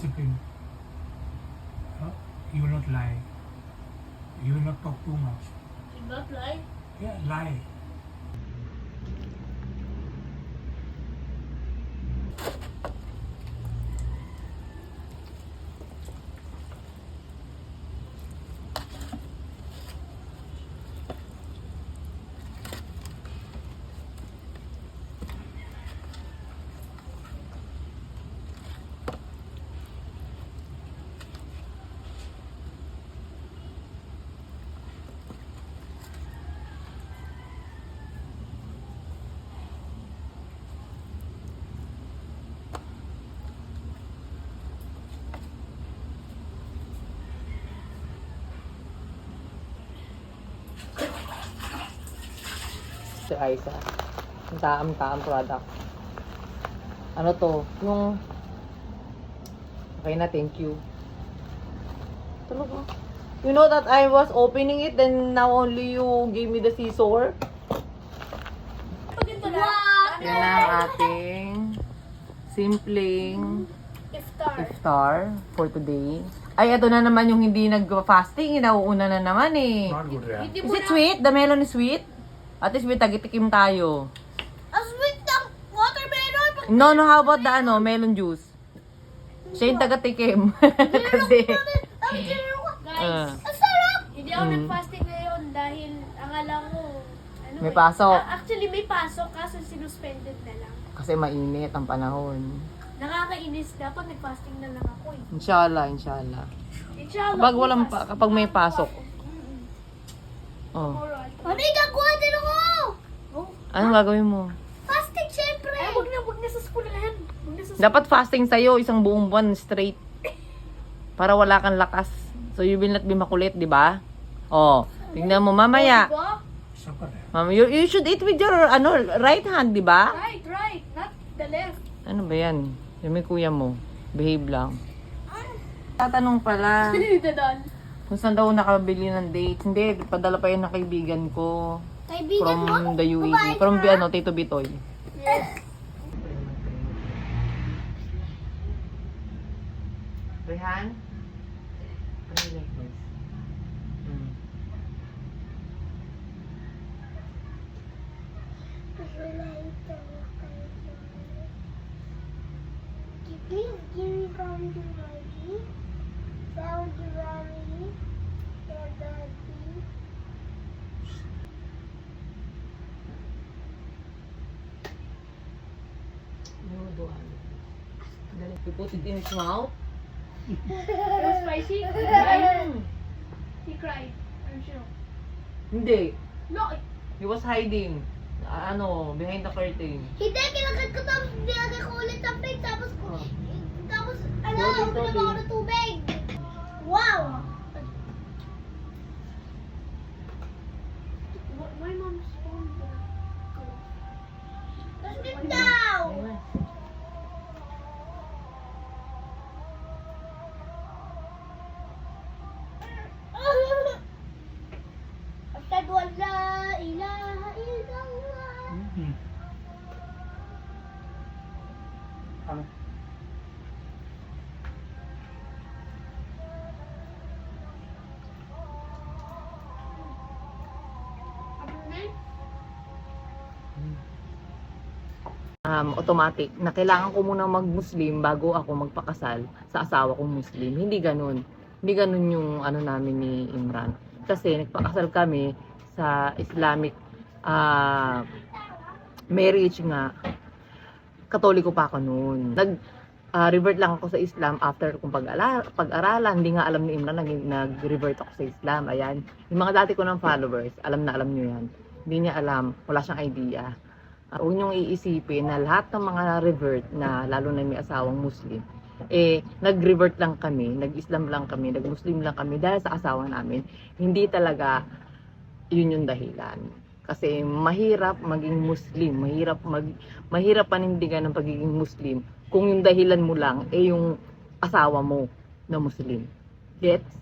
discipline. You will not lie. You will not talk too much. Did not lie. Yeah, lie. Si Aiza. Ang taam-taam product. Ano to? Yung... Okay na, thank you. Talaga. You know that I was opening it, then now only you gave me the scissor? Pag ito na. Yan ang ating simpleng Iftar. iftar for today. Ay, ito na naman yung hindi nag-fasting. Inauuna na naman eh. Not good, yeah. Hindi Is mo it na. sweet? The melon is sweet? At least may tagitikim tayo. Ang sweet ng watermelon. No, how about the melon juice? Siya yung tagatikim. Kasi, Guys, ang sarap! Hindi ako nag-fasting ngayon dahil ang alam ko, ano May pasok. Actually, may pasok kaso sinuspended na lang. kasi mainit ang panahon. Nakakainis. Dapat nag-fasting na lang ako eh. Inshallah, inshallah. Inshallah. Kapag walang bukas. kapag may pasok. Oh. Alright. Amiga, kuha din ako! Oh, Anong gagawin mo? fasting syempre! Ay, wag na sa skulahan. Wag na sa Dapat fasting sa'yo isang buong buwan straight. Para wala kang lakas. So you will not be makulit, di ba? Oh, tingnan mo mamaya. Diba? Supper, yeah. Mama, you should eat with your right hand, di ba? Right. Not the left. Ano ba yan? Yung may kuya mo. Behave lang. Tatanong pala Dadal. kung saan daw nakabili ng dates. Hindi, padala pa yan ng kaibigan ko. Kaibigan From the UAE. Babae From ka? Tito Bitoy. Yes. Rehan? Ano you like this? Please give me from the Maggie, Saudi Rami, and Daddy. You put it in his mouth? It was spicy. He cried. He cried. I'm sure. Hindi. No, He was hiding. Behind the curtain. Hindi, kinakad ko tapos nilagay ko ulit sa plate, tapos Oh. uminom ako ng tubig. Wow! my mom's phone. Let's get down! Ashhadu an la ilaha illallah. Mm-hmm. Ano? Automatic na kailangan ko muna mag-Muslim bago ako magpakasal sa asawa kong Muslim. Hindi ganun. Hindi ganun yung namin ni Imran. Kasi nagpakasal kami sa Islamic marriage nga. Katoliko pa ako noon. Revert lang ako sa Islam after kong pag-aralan. Hindi nga alam ni Imran nag-revert ako sa Islam. Ayan. Yung mga dati ko ng followers, alam na alam nyo yan. Hindi niya alam. Wala siyang idea. Huwag niyong iisipin na lahat ng mga revert na lalo na may asawang Muslim, nag-revert lang kami, nag-Islam lang kami, nag-Muslim lang kami dahil sa asawa namin. Hindi talaga yun yung dahilan. Kasi mahirap maging Muslim, mahirap panindigan ng pagiging Muslim kung yung dahilan mo lang yung asawa mo na Muslim. Gets?